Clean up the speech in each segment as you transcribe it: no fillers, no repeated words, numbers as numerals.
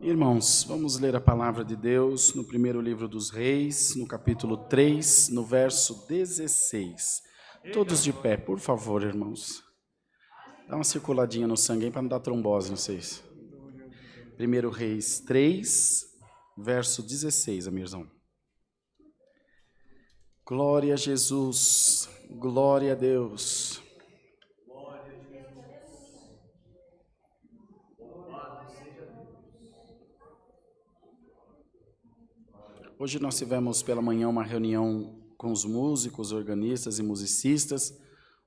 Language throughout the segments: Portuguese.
Irmãos, vamos ler a palavra de Deus no primeiro livro dos Reis, no capítulo 3, no verso 16. Todos de pé, por favor, irmãos. Dá uma circuladinha no sangue aí para não dar trombose em vocês. Primeiro Reis 3, verso 16, amirzão. Glória a Jesus, glória a Deus. Hoje nós tivemos pela manhã uma reunião com os músicos, organistas e musicistas.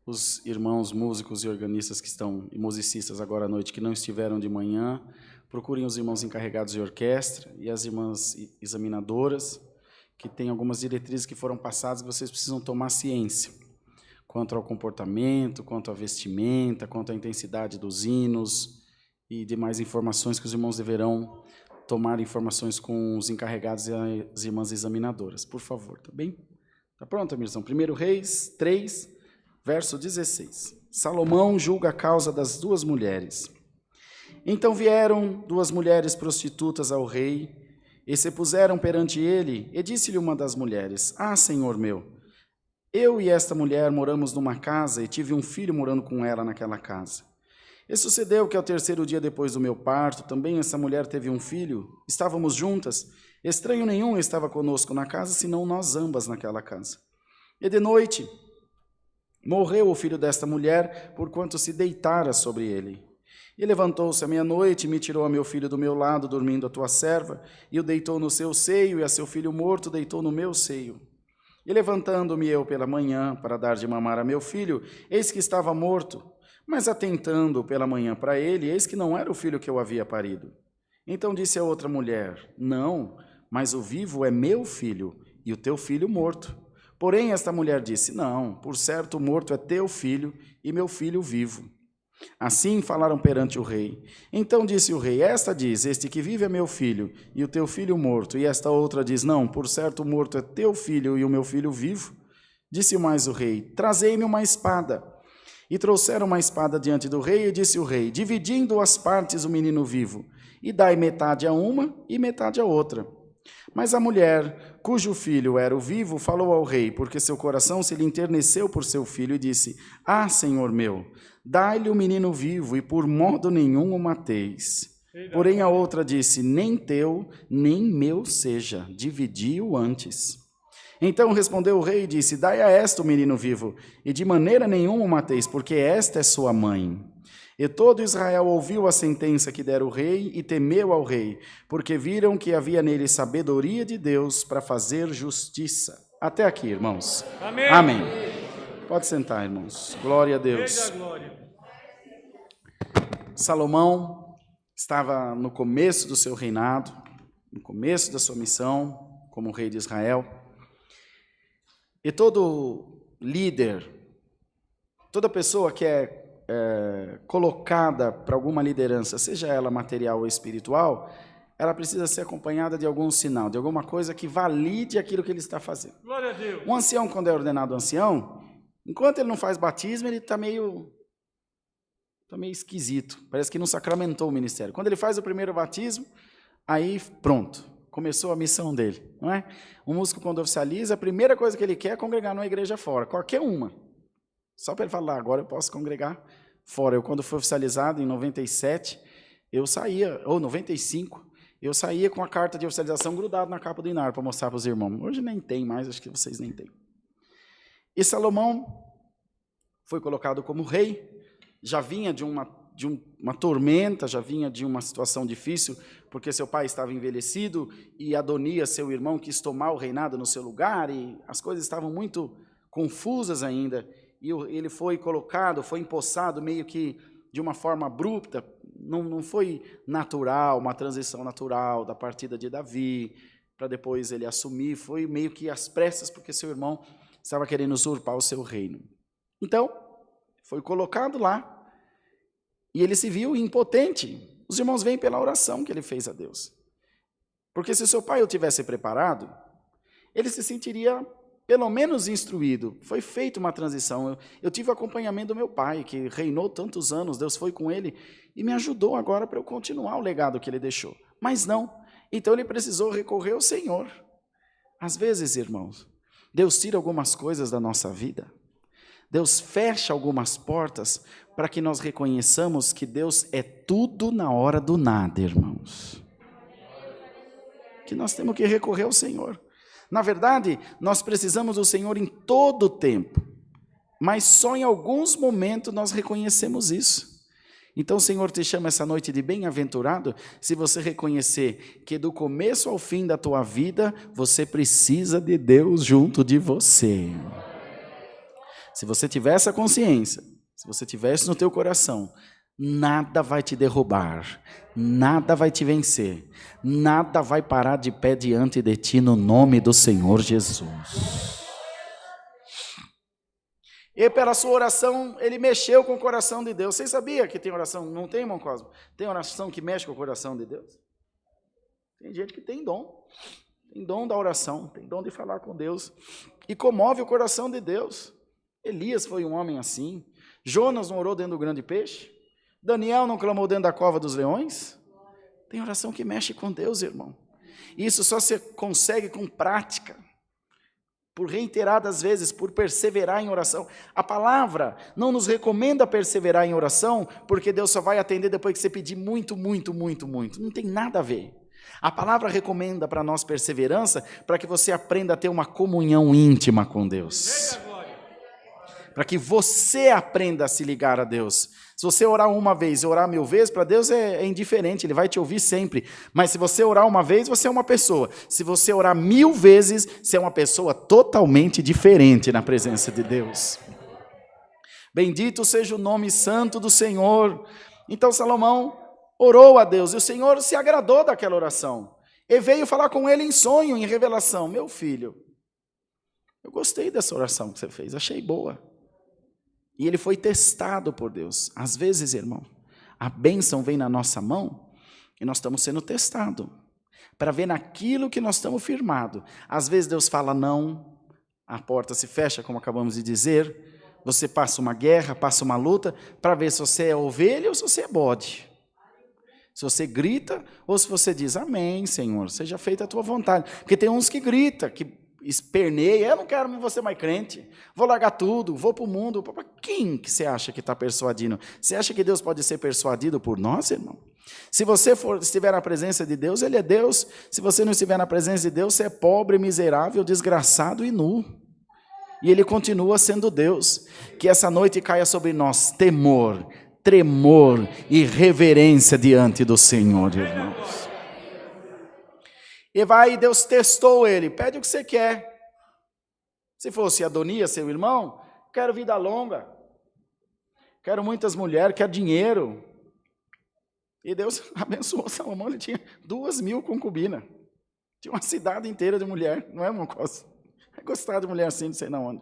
Os irmãos músicos e organistas que estão, e musicistas agora à noite, que não estiveram de manhã, procurem os irmãos encarregados de orquestra e as irmãs examinadoras, que têm algumas diretrizes que foram passadas que vocês precisam tomar ciência, quanto ao comportamento, quanto à vestimenta, quanto à intensidade dos hinos e demais informações que os irmãos deverão tomar informações com os encarregados e as irmãs examinadoras. Por favor, tá bem? Tá pronto, amirzão? 1 Reis 3, verso 16. Salomão julga a causa das duas mulheres. Então vieram duas mulheres prostitutas ao rei, e se puseram perante ele, e disse-lhe uma das mulheres: Ah, senhor meu, eu e esta mulher moramos numa casa, e tive um filho morando com ela naquela casa. E sucedeu que ao terceiro dia depois do meu parto, também essa mulher teve um filho, estávamos juntas, estranho nenhum estava conosco na casa, senão nós ambas naquela casa. E de noite morreu o filho desta mulher, porquanto se deitara sobre ele. E levantou-se à meia-noite, e me tirou a meu filho do meu lado, dormindo a tua serva, e o deitou no seu seio, e a seu filho morto deitou no meu seio. E levantando-me eu pela manhã, para dar de mamar a meu filho, eis que estava morto. Mas atentando pela manhã para ele, eis que não era o filho que eu havia parido. Então disse a outra mulher: Não, mas o vivo é meu filho, e o teu filho morto. Porém esta mulher disse: Não, por certo o morto é teu filho, e meu filho vivo. Assim falaram perante o rei. Então disse o rei: Esta diz: Este que vive é meu filho, e o teu filho morto. E esta outra diz: Não, por certo o morto é teu filho, e o meu filho vivo. Disse mais o rei: Trazei-me uma espada. E trouxeram uma espada diante do rei, e disse o rei: Dividindo as partes o menino vivo, e dai metade a uma e metade a outra. Mas a mulher, cujo filho era o vivo, falou ao rei, porque seu coração se lhe enterneceu por seu filho, e disse: Ah, senhor meu, dai-lhe o menino vivo, e por modo nenhum o mateis. Porém a outra disse: Nem teu, nem meu seja, dividi-o antes. Então respondeu o rei e disse: Dai a esta o menino vivo, e de maneira nenhuma o mateis, porque esta é sua mãe. E todo Israel ouviu a sentença que dera o rei, e temeu ao rei, porque viram que havia nele sabedoria de Deus para fazer justiça. Até aqui, irmãos. Amém. Amém. Pode sentar, irmãos. Glória a Deus. Salomão estava no começo do seu reinado, no começo da sua missão como rei de Israel. E todo líder, toda pessoa que é colocada para alguma liderança, seja ela material ou espiritual, ela precisa ser acompanhada de algum sinal, de alguma coisa que valide aquilo que ele está fazendo. Glória a Deus. Um ancião, quando é ordenado ancião, enquanto ele não faz batismo, ele está meio esquisito, parece que não sacramentou o ministério. Quando ele faz o primeiro batismo, aí pronto. Começou a missão dele, não é? Um músico, quando oficializa, a primeira coisa que ele quer é congregar numa igreja fora, qualquer uma. Só para ele falar: agora eu posso congregar fora. Eu, quando fui oficializado, em 97, eu saía, ou 95, eu saía com a carta de oficialização grudada na capa do Inar para mostrar para os irmãos. Hoje nem tem mais, acho que vocês nem têm. E Salomão foi colocado como rei, já vinha de uma tormenta, já vinha de uma situação difícil, porque seu pai estava envelhecido e Adonias, seu irmão, quis tomar o reinado no seu lugar, e as coisas estavam muito confusas ainda, e ele foi colocado, foi empossado meio que de uma forma abrupta, não foi natural, uma transição natural da partida de Davi, para depois ele assumir, foi meio que às pressas, porque seu irmão estava querendo usurpar o seu reino. Então, foi colocado lá, e ele se viu impotente. Os irmãos veem pela oração que ele fez a Deus. Porque se seu pai o tivesse preparado, ele se sentiria pelo menos instruído. Foi feita uma transição. Eu tive o acompanhamento do meu pai, que reinou tantos anos, Deus foi com ele e me ajudou agora para eu continuar o legado que ele deixou. Mas não. Então ele precisou recorrer ao Senhor. Às vezes, irmãos, Deus tira algumas coisas da nossa vida. Deus fecha algumas portas para que nós reconheçamos que Deus é tudo na hora do nada, irmãos. Que nós temos que recorrer ao Senhor. Na verdade, nós precisamos do Senhor em todo o tempo, mas só em alguns momentos nós reconhecemos isso. Então o Senhor te chama essa noite de bem-aventurado, se você reconhecer que do começo ao fim da tua vida, você precisa de Deus junto de você. Se você tiver essa consciência, se você tiver isso no teu coração, nada vai te derrubar, nada vai te vencer, nada vai parar de pé diante de ti no nome do Senhor Jesus. E pela sua oração, ele mexeu com o coração de Deus. Vocês sabiam que tem oração? Não tem, irmão Cosmo? Tem oração que mexe com o coração de Deus? Tem gente que tem dom da oração, tem dom de falar com Deus, e comove o coração de Deus. Elias foi um homem assim. Jonas não orou dentro do grande peixe? Daniel não clamou dentro da cova dos leões? Tem oração que mexe com Deus, irmão. Isso só se consegue com prática, por reiteradas vezes, por perseverar em oração. A palavra não nos recomenda perseverar em oração, porque Deus só vai atender depois que você pedir muito, muito, muito, muito. Não tem nada a ver. A palavra recomenda para nós perseverança, para que você aprenda a ter uma comunhão íntima com Deus. Para que você aprenda a se ligar a Deus. Se você orar uma vez e orar 1000 vezes, para Deus é indiferente, Ele vai te ouvir sempre. Mas se você orar uma vez, você é uma pessoa. Se você orar 1000 vezes, você é uma pessoa totalmente diferente na presença de Deus. Bendito seja o nome santo do Senhor. Então Salomão orou a Deus, e o Senhor se agradou daquela oração. E veio falar com ele em sonho, em revelação. Meu filho, eu gostei dessa oração que você fez, achei boa. E ele foi testado por Deus. Às vezes, irmão, a bênção vem na nossa mão e nós estamos sendo testados para ver naquilo que nós estamos firmados. Às vezes Deus fala não, a porta se fecha, como acabamos de dizer. Você passa uma guerra, passa uma luta, para ver se você é ovelha ou se você é bode. Se você grita ou se você diz, amém, Senhor, seja feita a tua vontade. Porque tem uns que gritam, que esperneia, eu não quero você mais crente, vou largar tudo, vou para o mundo. Para quem que você acha que está persuadindo? Você acha que Deus pode ser persuadido por nós, irmão? Se você estiver na presença de Deus, Ele é Deus. Se você não estiver na presença de Deus, você é pobre, miserável, desgraçado e nu. E Ele continua sendo Deus. Que essa noite caia sobre nós temor, tremor e reverência diante do Senhor, irmãos. E Deus testou ele, pede o que você quer. Se fosse Adonias, seu irmão, quero vida longa, quero muitas mulheres, quero dinheiro. E Deus abençoou Salomão, ele tinha 2000 concubinas. Tinha uma cidade inteira de mulher, não é, irmão Costa? É gostar de mulher assim, não sei na onde.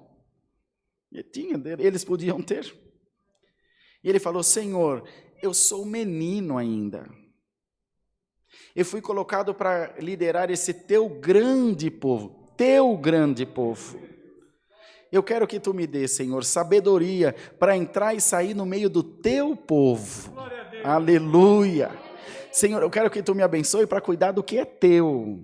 E tinha, eles podiam ter. E ele falou, Senhor, eu sou menino ainda. Eu fui colocado para liderar esse teu grande povo, Eu quero que tu me dê, Senhor, sabedoria para entrar e sair no meio do teu povo. Aleluia. Senhor, eu quero que tu me abençoe para cuidar do que é teu,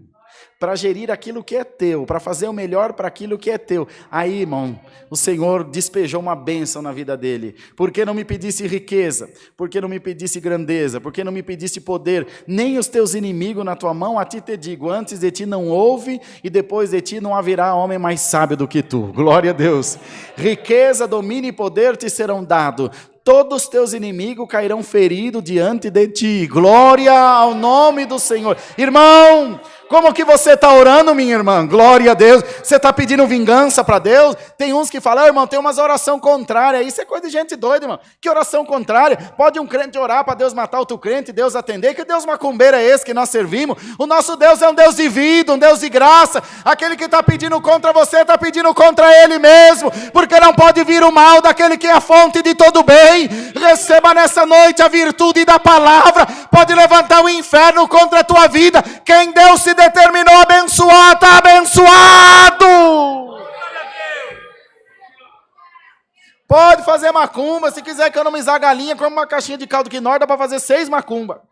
para gerir aquilo que é teu, para fazer o melhor para aquilo que é teu. Aí, irmão, o Senhor despejou uma bênção na vida dele. Por que não me pedisse riqueza? Por que não me pedisse grandeza? Por que não me pedisse poder? Nem os teus inimigos na tua mão, a ti te digo, antes de ti não houve e depois de ti não haverá homem mais sábio do que tu. Glória a Deus. Riqueza, domínio e poder te serão dados. Todos os teus inimigos cairão feridos diante de ti. Glória ao nome do Senhor. Irmão, como que você está orando, minha irmã? Glória a Deus. Você está pedindo vingança para Deus? Tem uns que falam, irmão, tem umas oração contrária. Isso é coisa de gente doida, irmão. Que oração contrária? Pode um crente orar para Deus matar outro crente e Deus atender? Que Deus macumbeiro é esse que nós servimos? O nosso Deus é um Deus de vida, um Deus de graça. Aquele que está pedindo contra você, está pedindo contra Ele mesmo. Porque não pode vir o mal daquele que é a fonte de todo bem. Receba nessa noite a virtude da palavra. Pode levantar o inferno contra a tua vida. Quem Deus se determinou a abençoar, está abençoado. Pode fazer macumba. Se quiser economizar galinha, come uma caixinha de caldo quinó, dá para fazer 6 macumba.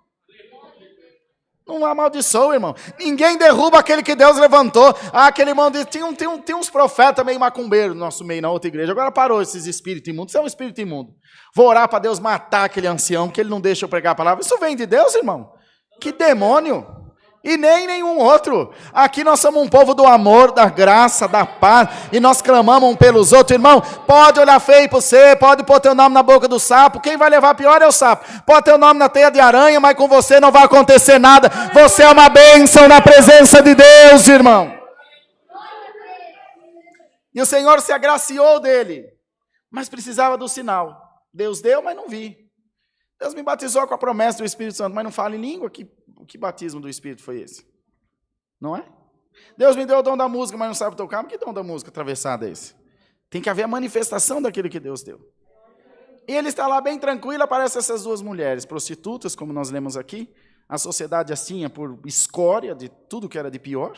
não amaldiçoa, irmão. Ninguém derruba aquele que Deus levantou. Aquele irmão disse, tem uns profetas meio macumbeiros no nosso meio, na outra igreja. Agora parou esses espíritos imundos. Isso é um espírito imundo. Vou orar para Deus matar aquele ancião, porque ele não deixa eu pregar a palavra. Isso vem de Deus, irmão? Que demônio! E nem nenhum outro. Aqui nós somos um povo do amor, da graça, da paz, e nós clamamos um pelos outros. Irmão, pode olhar feio para você, pode pôr teu nome na boca do sapo, quem vai levar pior é o sapo. Pode ter o nome na teia de aranha, mas com você não vai acontecer nada. Você é uma bênção na presença de Deus, irmão. E o Senhor se agraciou dele, mas precisava do sinal. Deus deu, mas não vi. Deus me batizou com a promessa do Espírito Santo, mas não fala em língua. Que batismo do Espírito foi esse? Não é? Deus me deu o dom da música, mas não sabe tocar. Mas que dom da música atravessado é esse? Tem que haver a manifestação daquilo que Deus deu. E ele está lá bem tranquilo, aparecem essas duas mulheres, prostitutas, como nós lemos aqui. A sociedade assim é por escória de tudo que era de pior.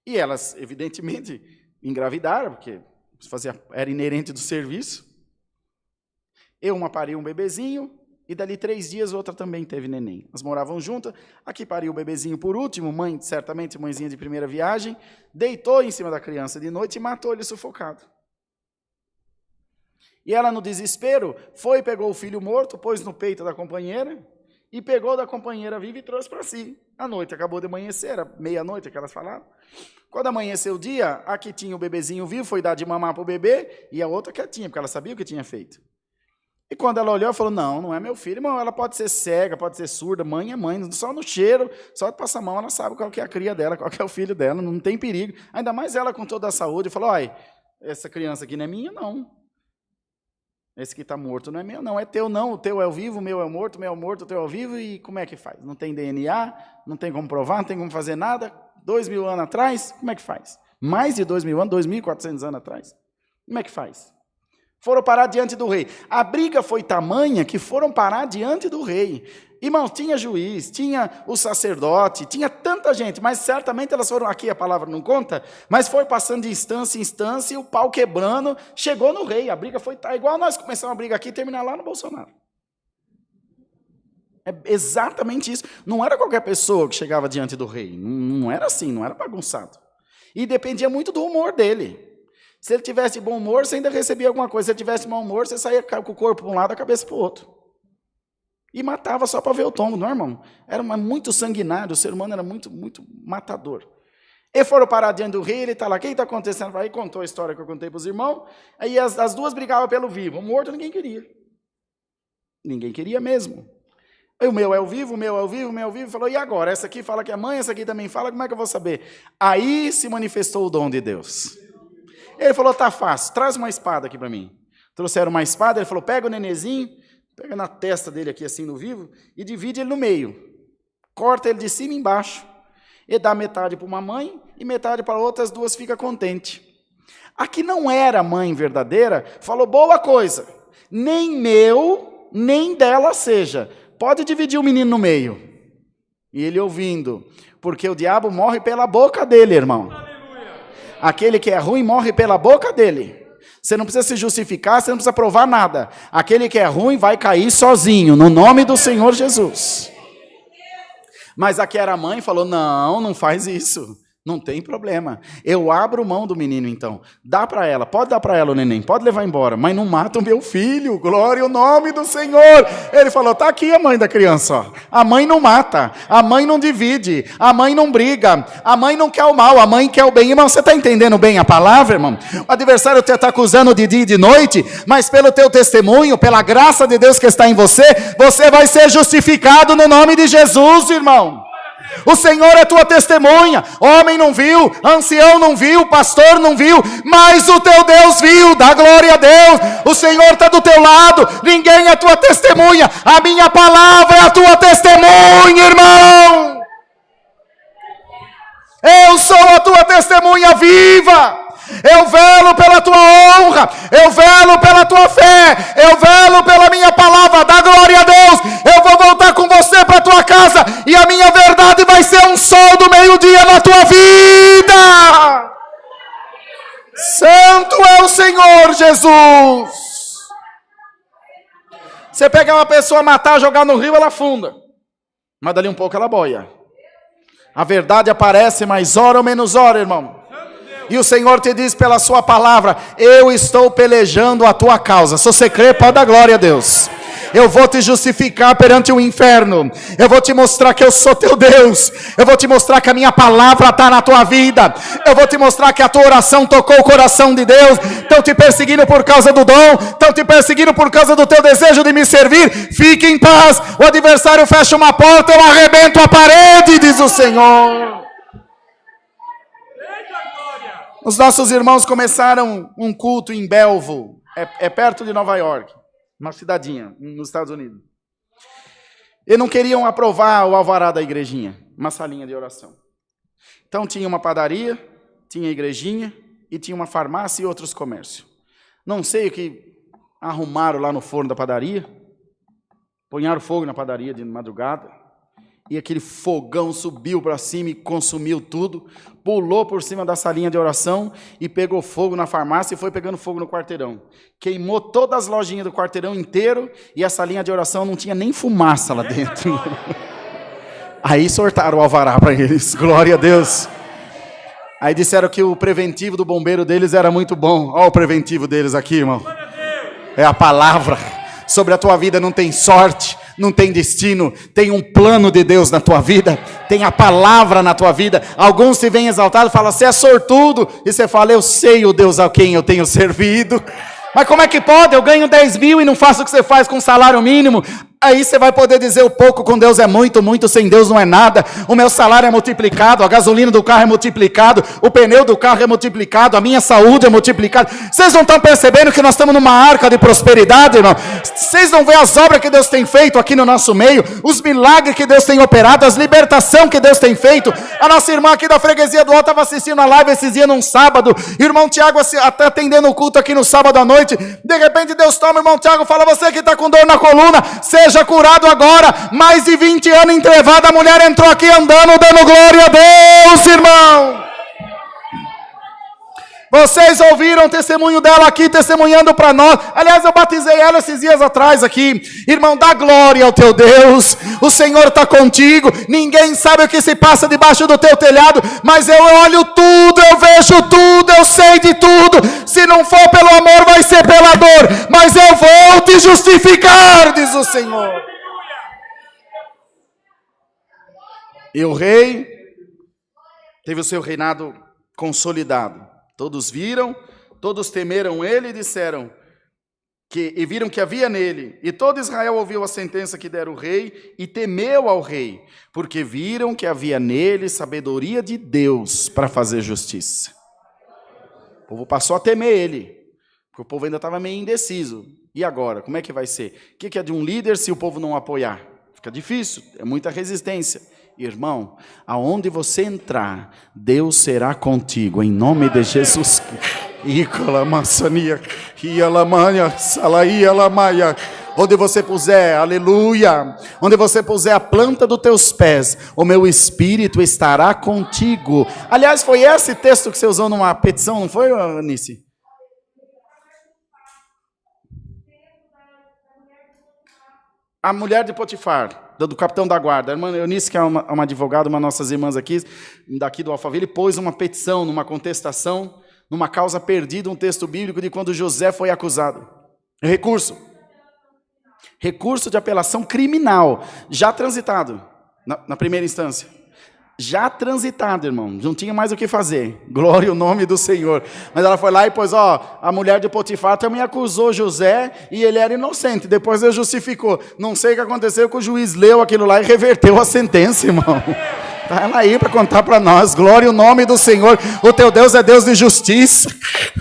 E elas, evidentemente, engravidaram, porque era inerente do serviço. Uma pariu um bebezinho, e dali 3 dias outra também teve neném. Elas moravam juntas, aqui pariu o bebezinho por último, certamente mãezinha de primeira viagem, deitou em cima da criança de noite e matou ele sufocado. E ela, no desespero, foi, pegou o filho morto, pôs no peito da companheira, e pegou da companheira viva e trouxe para si. A noite acabou de amanhecer, era meia-noite que elas falaram. Quando amanheceu o dia, a que tinha o bebezinho vivo foi dar de mamar para o bebê, e a outra quietinha, porque ela sabia o que tinha feito. E quando ela olhou, ela falou, não é meu filho, irmão, ela pode ser cega, pode ser surda, mãe é mãe, só no cheiro, só de passar a mão, ela sabe qual que é a cria dela, qual que é o filho dela, não tem perigo. Ainda mais ela com toda a saúde, falou, olha, essa criança aqui não é minha, não. Esse que está morto não é meu, não, é teu não, o teu é o vivo, o meu é o morto, o teu é o vivo, e como é que faz? Não tem DNA, não tem como provar, não tem como fazer nada, 2.000 anos atrás, como é que faz? Mais de 2.000 anos, 2.400 anos atrás, como é que faz? Foram parar diante do rei. A briga foi tamanha que foram parar diante do rei. Irmãos, tinha juiz, tinha o sacerdote, tinha tanta gente, mas certamente elas foram, aqui a palavra não conta, mas foi passando de instância em instância, e o pau quebrando, chegou no rei. A briga foi igual nós começamos a briga aqui e terminar lá no Bolsonaro. É exatamente isso. Não era qualquer pessoa que chegava diante do rei. Não era assim, não era bagunçado. E dependia muito do humor dele. Se ele tivesse bom humor, você ainda recebia alguma coisa. Se ele tivesse mau humor, você saía com o corpo para um lado, a cabeça para o outro. E matava só para ver o tombo, não é, irmão? Era muito sanguinário, o ser humano era muito, muito matador. E foram parar diante do rei, ele está lá, o que está acontecendo? Aí contou a história que eu contei para os irmãos, aí as duas brigavam pelo vivo, o morto ninguém queria. Ninguém queria mesmo. Aí o meu é o vivo, o meu é o vivo, o meu é o vivo, falou, e agora? Essa aqui fala que é mãe, essa aqui também fala, como é que eu vou saber? Aí se manifestou o dom de Deus. Ele falou, tá fácil, traz uma espada aqui para mim. Trouxeram uma espada, ele falou, pega o nenenzinho, pega na testa dele aqui assim no vivo, e divide ele no meio. Corta ele de cima e embaixo. E dá metade para uma mãe, e metade para outra, as duas ficam contentes. A que não era mãe verdadeira, falou, boa coisa, nem meu, nem dela seja. Pode dividir o menino no meio. E ele ouvindo, porque o diabo morre pela boca dele, irmão. Aquele que é ruim morre pela boca dele. Você não precisa se justificar, você não precisa provar nada. Aquele que é ruim vai cair sozinho, no nome do Senhor Jesus. Mas a que era mãe falou, não faz isso. Não tem problema. Eu abro mão do menino, então. Dá para ela, pode dar para ela o neném, pode levar embora, mas não mata o meu filho. Glória ao nome do Senhor. Ele falou, tá aqui a mãe da criança. Ó. A mãe não mata, a mãe não divide, a mãe não briga, a mãe não quer o mal, a mãe quer o bem. Irmão, você está entendendo bem a palavra, irmão? O adversário te está acusando de dia e de noite, mas pelo teu testemunho, pela graça de Deus que está em você, você vai ser justificado no nome de Jesus, irmão. O Senhor é tua testemunha. Homem não viu, ancião não viu, pastor não viu, mas o teu Deus viu. Dá glória a Deus. O Senhor está do teu lado. Ninguém é tua testemunha. A minha palavra é a tua testemunha, irmão. Eu sou a tua testemunha viva. Eu velo pela tua honra, eu velo pela tua fé, eu velo pela minha palavra. Dá glória a Deus. Eu vou voltar com você para a tua casa, e a minha verdade vai ser um sol do meio-dia na tua vida. Santo é o Senhor Jesus. Você pegar uma pessoa, matar, jogar no rio, ela afunda. Mas dali um pouco ela boia. A verdade aparece, mais hora ou menos hora, irmão. E o Senhor te diz pela sua palavra: eu estou pelejando a tua causa. Se você crê, pode dar glória a Deus. Eu vou te justificar perante o inferno. Eu vou te mostrar que eu sou teu Deus. Eu vou te mostrar que a minha palavra está na tua vida. Eu vou te mostrar que a tua oração tocou o coração de Deus. Estão te perseguindo por causa do dom. Estão te perseguindo por causa do teu desejo de me servir. Fique em paz. O adversário fecha uma porta, eu arrebento a parede, diz o Senhor. Os nossos irmãos começaram um culto em Belleville. É perto de Nova York. Uma cidadinha, nos Estados Unidos. E não queriam aprovar o alvará da igrejinha, uma salinha de oração. Então tinha uma padaria, tinha a igrejinha, e tinha uma farmácia e outros comércios. Não sei o que arrumaram lá no forno da padaria, ponharam fogo na padaria de madrugada, e aquele fogão subiu para cima e consumiu tudo, pulou por cima da salinha de oração e pegou fogo na farmácia e foi pegando fogo no quarteirão. Queimou todas as lojinhas do quarteirão inteiro e a salinha de oração não tinha nem fumaça lá dentro. Aí sortaram o alvará para eles, glória a Deus. Aí disseram que o preventivo do bombeiro deles era muito bom. Olha o preventivo deles aqui, irmão. É a palavra. Sobre a tua vida não tem sorte, não tem destino, tem um plano de Deus na tua vida, tem a palavra na tua vida. Alguns se vêm exaltados e falam: você é sortudo, e você fala: eu sei o Deus a quem eu tenho servido. Mas como é que pode? Eu ganho 10 mil e não faço o que você faz com salário mínimo. Aí você vai poder dizer: o pouco com Deus é muito, muito sem Deus não é nada. O meu salário é multiplicado, a gasolina do carro é multiplicado, o pneu do carro é multiplicado, a minha saúde é multiplicada. Vocês não estão percebendo que nós estamos numa arca de prosperidade, irmão? Vocês não veem as obras que Deus tem feito aqui no nosso meio, os milagres que Deus tem operado, as libertações que Deus tem feito. A nossa irmã aqui da freguesia do Alto estava assistindo a live esses dias num sábado, irmão Tiago até atendendo o culto aqui no sábado à noite. De repente Deus toma, irmão Tiago, fala: você que está com dor na coluna, seja curado agora. Mais de 20 anos entrevada, a mulher entrou aqui andando, dando glória a Deus, irmão. Vocês ouviram o testemunho dela aqui, testemunhando para nós. Aliás, eu batizei ela esses dias atrás aqui. Irmão, dá glória ao teu Deus. O Senhor está contigo. Ninguém sabe o que se passa debaixo do teu telhado, mas eu olho tudo, eu vejo tudo, eu sei de tudo. Se não for pelo amor, vai ser pela dor, mas eu vou te justificar, diz o Senhor. E o rei teve o seu reinado consolidado. Todos viram, todos temeram ele e disseram e viram que havia nele. E todo Israel ouviu a sentença que dera o rei e temeu ao rei, porque viram que havia nele sabedoria de Deus para fazer justiça. O povo passou a temer ele, porque o povo ainda estava meio indeciso. E agora, como é que vai ser? O que é de um líder se o povo não apoiar? Fica difícil, é muita resistência. Irmão, aonde você entrar, Deus será contigo, em nome de Jesus. Onde você puser, aleluia, onde você puser a planta dos teus pés, o meu Espírito estará contigo. Aliás, foi esse texto que você usou numa petição, não foi, Anice? A mulher de Potifar, do capitão da guarda. A irmã Eunice, que é uma advogada, uma das nossas irmãs aqui, daqui do Alphaville, pôs uma petição, numa contestação, numa causa perdida, um texto bíblico de quando José foi acusado. Recurso de apelação criminal, já transitado, na primeira instância. Já transitado, irmão, não tinha mais o que fazer, glória ao nome do Senhor. Mas ela foi lá e pôs, a mulher de Potifar também acusou José e ele era inocente, depois ele justificou. Não sei o que aconteceu, que o juiz leu aquilo lá e reverteu a sentença, irmão. Está ela aí para contar para nós, glória ao nome do Senhor. O teu Deus é Deus de justiça.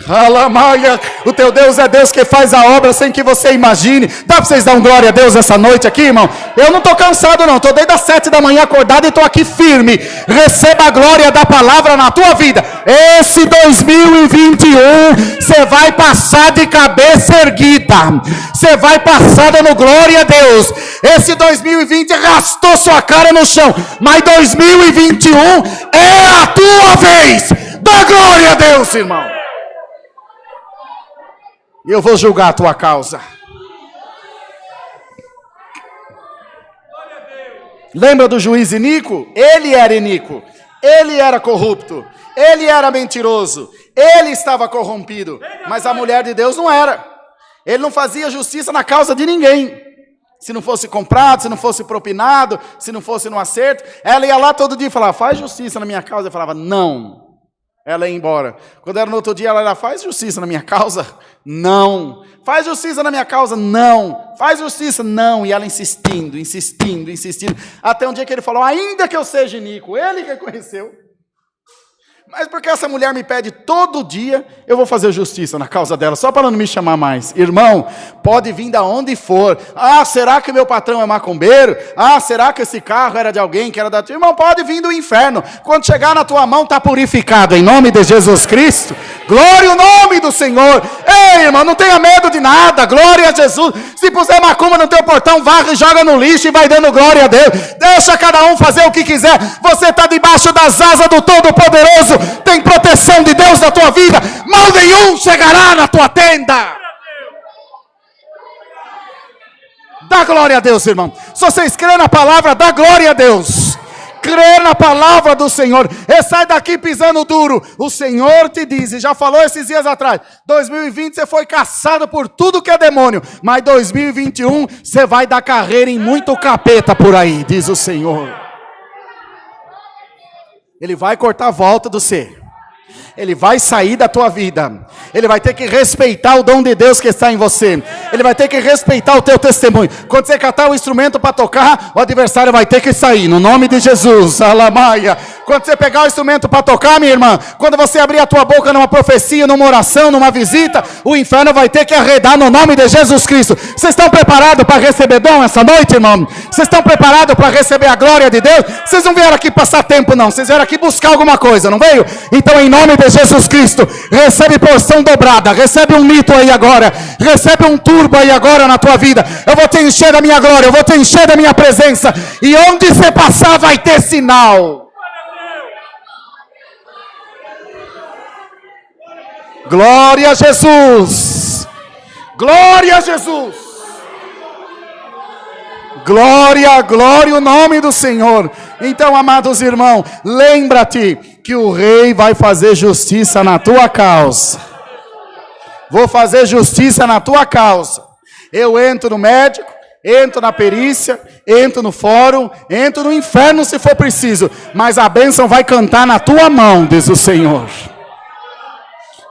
Alamaia. O teu Deus é Deus que faz a obra sem que você imagine. Dá para vocês dar um glória a Deus essa noite aqui, irmão? Eu não estou cansado não, estou desde as 7 da manhã acordado e estou aqui firme. Receba a glória da palavra na tua vida. Esse 2021, você vai passar de cabeça erguida. Você vai passar dando glória a Deus. Esse 2020 arrastou sua cara no chão, mas 2021 é a tua vez. Dá glória a Deus, irmão. E eu vou julgar a tua causa. Lembra do juiz iníquo? Ele era iníquo, ele era corrupto, ele era mentiroso, ele estava corrompido, mas a mulher de Deus não era. Ele não fazia justiça na causa de ninguém. Se não fosse comprado, se não fosse propinado, se não fosse no acerto, ela ia lá todo dia e falava, faz justiça na minha causa. Eu falava, não. Ela ia embora. Quando era no outro dia, ela ia, faz justiça na minha causa? Não. Faz justiça na minha causa? Não. Faz justiça? Não. E ela insistindo, insistindo, insistindo. Até um dia que ele falou, ainda que eu seja iníquo, ele que conheceu. Mas porque essa mulher me pede todo dia, eu vou fazer justiça na causa dela, só para ela não me chamar mais. Irmão, pode vir da onde for. Ah, será que meu patrão é macumbeiro? Ah, será que esse carro era de alguém que era da... Irmão, pode vir do inferno. Quando chegar na tua mão, está purificado, em nome de Jesus Cristo. Glória ao nome do Senhor. Ei, irmão, não tenha medo de nada, glória a Jesus. Se puser macumba no teu portão, varre e joga no lixo e vai dando glória a Deus. Deixa cada um fazer o que quiser. Você está debaixo das asas do Todo-Poderoso. Tem proteção de Deus na tua vida. Mal nenhum chegará na tua tenda. Dá glória a Deus, irmão. Se vocês crêem na palavra, dá glória a Deus. Crê na palavra do Senhor. E sai daqui pisando duro. O Senhor te diz, e já falou esses dias atrás, 2020 você foi caçado por tudo que é demônio, mas 2021 você vai dar carreira em muito capeta por aí, diz o Senhor. Ele vai cortar a volta do ser. Ele vai sair da tua vida. Ele vai ter que respeitar o dom de Deus que está em você. Ele vai ter que respeitar o teu testemunho. Quando você catar o instrumento para tocar, o adversário vai ter que sair. No nome de Jesus. Alamaia. Quando você pegar o instrumento para tocar, minha irmã, quando você abrir a tua boca numa profecia, numa oração, numa visita, o inferno vai ter que arredar no nome de Jesus Cristo. Vocês estão preparados para receber dom essa noite, irmão? Vocês estão preparados para receber a glória de Deus? Vocês não vieram aqui passar tempo, não. Vocês vieram aqui buscar alguma coisa, não veio? Então, em nome de Jesus Cristo, recebe porção dobrada, recebe um mito aí agora, recebe um turbo aí agora na tua vida. Eu vou te encher da minha glória, eu vou te encher da minha presença, e onde você passar vai ter sinal. Glória a Jesus, glória a Jesus, glória, glória o nome do Senhor. Então, amados irmãos, lembra-te que o rei vai fazer justiça na tua causa. Vou fazer justiça na tua causa. Eu entro no médico, entro na perícia, entro no fórum, entro no inferno se for preciso, mas a bênção vai cantar na tua mão, diz o Senhor.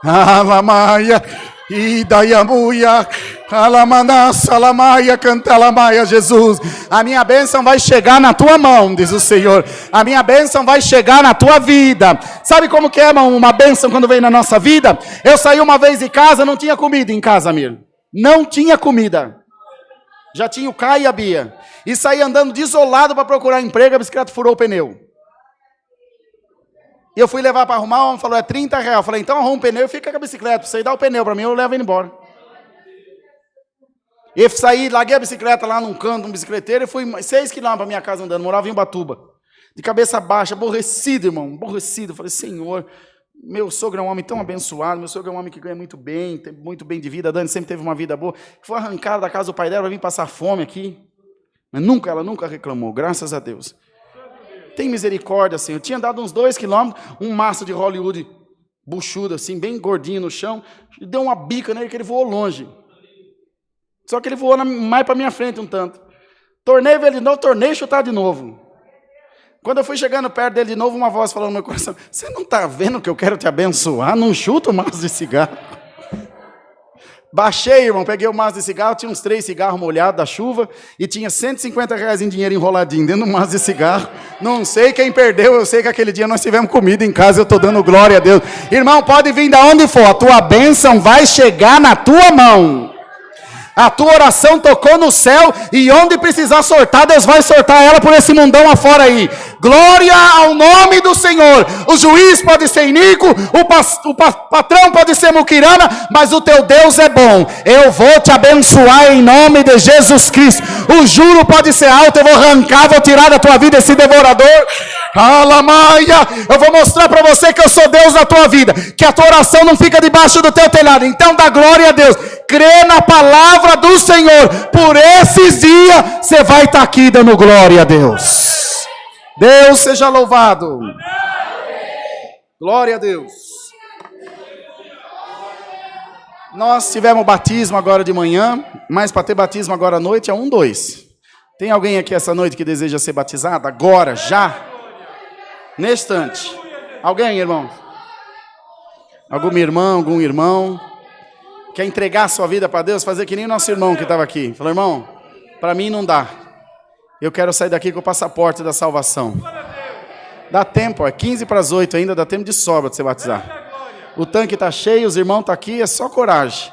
Alamaia, Idaiamuia, Alamanassa, Alamaia, canta Alamaia, Jesus. A minha bênção vai chegar na tua mão, diz o Senhor. A minha bênção vai chegar na tua vida. Sabe como que é uma bênção quando vem na nossa vida? Eu saí uma vez de casa, não tinha comida em casa, Mir. Não tinha comida. Já tinha o Caio e a Bia. E saí andando desolado para procurar emprego, a bicicleta furou o pneu. E eu fui levar para arrumar, o homem falou, é R$30. Eu falei, então arruma um pneu e fica com a bicicleta. Você dá o pneu para mim, eu levo ele embora. E saí, larguei a bicicleta lá num canto, um bicicleteiro, e fui 6 quilômetros para minha casa andando, morava em Ubatuba. De cabeça baixa, aborrecido, irmão, aborrecido. Eu falei, Senhor, meu sogro é um homem tão abençoado, meu sogro é um homem que ganha muito bem, tem muito bem de vida, a Dani sempre teve uma vida boa. Foi arrancada da casa do pai dela para vir passar fome aqui. Mas ela nunca reclamou, graças a Deus. Tem misericórdia, Senhor. Eu tinha dado uns 2 quilômetros, um maço de Hollywood buchudo, assim, bem gordinho no chão, e deu uma bica nele que ele voou longe. Só que ele voou mais para minha frente um tanto. Tornei ele de novo, tornei chutar de novo. Quando eu fui chegando perto dele de novo, uma voz falou no meu coração, você não está vendo que eu quero te abençoar? Não chuta o maço de cigarro. Baixei, irmão, peguei o maço de cigarro, tinha uns 3 cigarros molhados da chuva, e tinha R$150 em dinheiro enroladinho dentro do maço de cigarro. Não sei quem perdeu, eu sei que aquele dia nós tivemos comida em casa, eu estou dando glória a Deus. Irmão, pode vir de onde for, a tua bênção vai chegar na tua mão. A tua oração tocou no céu, e onde precisar sortar, Deus vai sortar ela por esse mundão afora aí. Glória ao nome do Senhor. O juiz pode ser iníquo, o patrão pode ser muquirana, mas o teu Deus é bom. Eu vou te abençoar em nome de Jesus Cristo. O juro pode ser alto, eu vou arrancar, vou tirar da tua vida esse devorador. Alamaia, eu vou mostrar para você que eu sou Deus na tua vida, que a tua oração não fica debaixo do teu telhado. Então dá glória a Deus, crê na palavra do Senhor. Por esses dias você vai estar aqui dando glória a Deus. Deus seja louvado. Glória a Deus. Nós tivemos batismo agora de manhã, mas para ter batismo agora à noite é 1, 2. Tem alguém aqui essa noite que deseja ser batizado? Agora, já? Neste instante. Alguém, irmão? Alguma irmã, algum irmão? Quer entregar a sua vida para Deus? Fazer que nem nosso irmão que estava aqui. Falou, irmão, para mim não dá. Eu quero sair daqui com o passaporte da salvação. Dá tempo, é 15 para as 8 ainda, dá tempo de sobra de você batizar. O tanque está cheio, os irmãos estão aqui, é só coragem.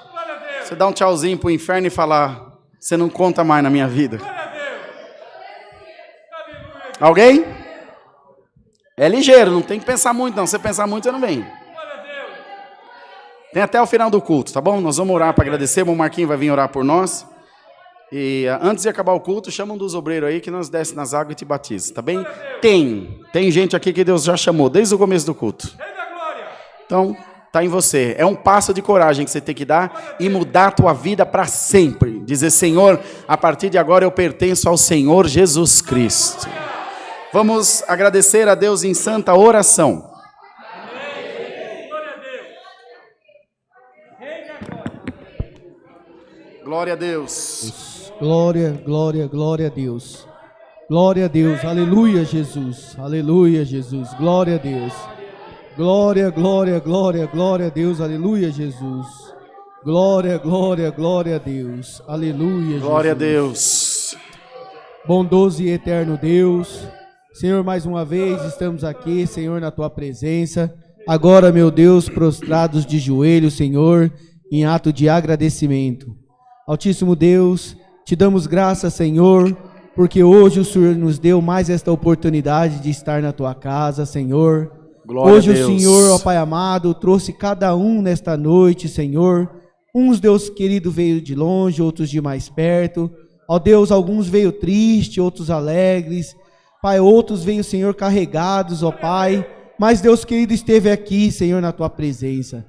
Você dá um tchauzinho para o inferno e falar, você não conta mais na minha vida. Alguém? É ligeiro, não tem que pensar muito não. Se você pensar muito, você não vem. Tem até o final do culto, tá bom? Nós vamos orar para agradecer, o Marquinhos vai vir orar por nós. E antes de acabar o culto, chama um dos obreiros aí que nós desce nas águas e te batiza, tá bem? Tem gente aqui que Deus já chamou desde o começo do culto. Então, tá em você. É um passo de coragem que você tem que dar e mudar a tua vida para sempre. Dizer, Senhor, a partir de agora eu pertenço ao Senhor Jesus Cristo. Vamos agradecer a Deus em santa oração. Glória a Deus. Glória, glória, glória a Deus. Glória a Deus. Aleluia, Jesus. Aleluia, Jesus. Glória a Deus. Glória, glória, glória, glória a Deus. Aleluia, Jesus. Glória, glória, glória a Deus. Aleluia, Jesus. Glória a Deus. Bondoso e eterno Deus. Senhor, mais uma vez estamos aqui, Senhor, na tua presença. Agora, meu Deus, prostrados de joelhos, Senhor, em ato de agradecimento. Altíssimo Deus, te damos graças, Senhor, porque hoje o Senhor nos deu mais esta oportunidade de estar na tua casa, Senhor. Glória hoje a Deus. O Senhor, ó Pai amado, trouxe cada um nesta noite, Senhor. Uns, Deus querido, veio de longe, outros de mais perto. Ó Deus, alguns veio triste, outros alegres. Pai, outros veio, Senhor, carregados, ó Pai. Mas Deus querido esteve aqui, Senhor, na tua presença.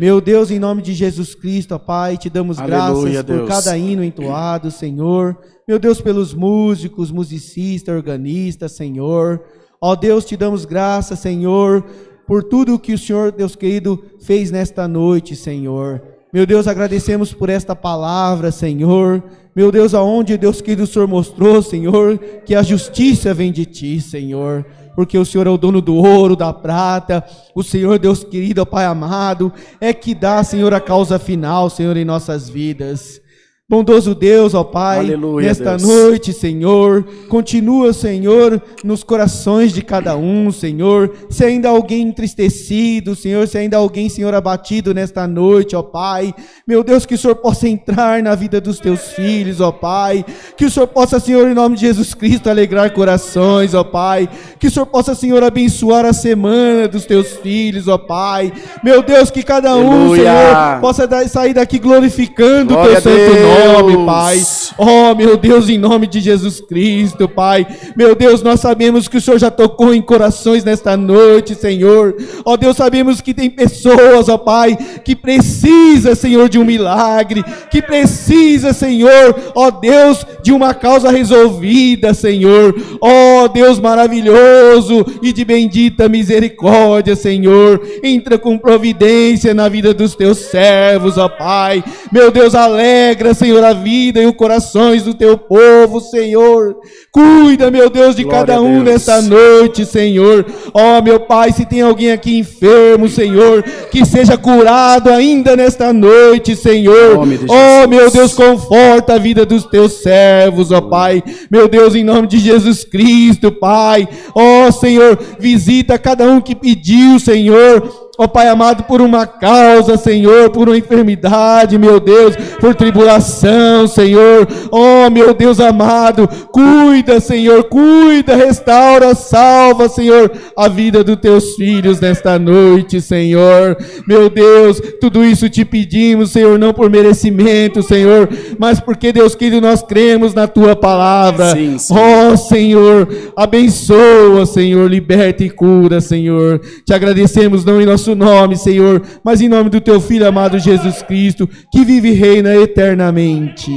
Meu Deus, em nome de Jesus Cristo, ó Pai, te damos Aleluia, graças por Deus. cada hino entoado, Senhor. Meu Deus, pelos músicos, musicistas, organistas, Senhor. Ó Deus, te damos graças, Senhor, por tudo que o Senhor, Deus querido, fez nesta noite, Senhor. Meu Deus, agradecemos por esta palavra, Senhor. Meu Deus, aonde, Deus querido, o Senhor mostrou, Senhor, que a justiça vem de ti, Senhor. Porque o Senhor é o dono do ouro, da prata. O Senhor, Deus querido, ó Pai amado, é que dá, Senhor, a causa final, Senhor, em nossas vidas. Bondoso Deus, ó Pai, Aleluia, nesta Deus. noite, Senhor, continua, Senhor, nos corações de cada um, Senhor, se ainda há alguém entristecido, Senhor, se ainda há alguém, Senhor, abatido nesta noite, ó Pai, meu Deus, que o Senhor possa entrar na vida dos teus filhos, ó Pai, que o Senhor possa, Senhor, em nome de Jesus Cristo, alegrar corações, ó Pai, que o Senhor possa, Senhor, abençoar a semana dos teus filhos, ó Pai, meu Deus, que cada um, Aleluia. Senhor, possa sair daqui glorificando o Glória teu a santo Deus. nome, Pai. Oh, meu Deus, em nome de Jesus Cristo, Pai. Meu Deus, nós sabemos que o Senhor já tocou em corações nesta noite, Senhor. Oh, Deus, sabemos que tem pessoas, ó Pai, que precisa, Senhor, de um milagre, que precisa, Senhor, ó Deus, de uma causa resolvida, Senhor. Oh, Deus maravilhoso e de bendita misericórdia, Senhor. Entra com providência na vida dos teus servos, ó Pai. Meu Deus, alegra, Senhor, a vida e os corações do teu povo, Senhor. Cuida, meu Deus, de Glória cada a um Deus. nesta noite, Senhor. Ó, meu Pai, se tem alguém aqui enfermo, Senhor, que seja curado ainda nesta noite, Senhor. Em nome de Ó, Jesus. meu Deus, conforta a vida dos teus servos, ó Pai. Meu Deus, em nome de Jesus Cristo, Pai. Ó, Senhor, visita cada um que pediu, Senhor, ó Pai amado, por uma causa, Senhor, por uma enfermidade, meu Deus, por tribulação, Senhor, ó meu Deus amado, cuida, Senhor, cuida, restaura, salva, Senhor, a vida dos teus filhos nesta noite, Senhor, meu Deus, tudo isso te pedimos, Senhor, não por merecimento, Senhor, mas porque, Deus querido, nós cremos na tua palavra. Sim, Senhor. Ó Senhor, abençoa, Senhor, liberta e cura, Senhor. Te agradecemos não em nosso nome, Senhor, mas em nome do teu Filho amado Jesus Cristo, que vive e reina eternamente.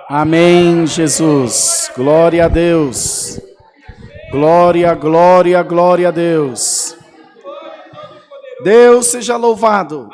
Amém, Jesus. Glória a Deus. Glória, glória, glória a Deus. Deus seja louvado.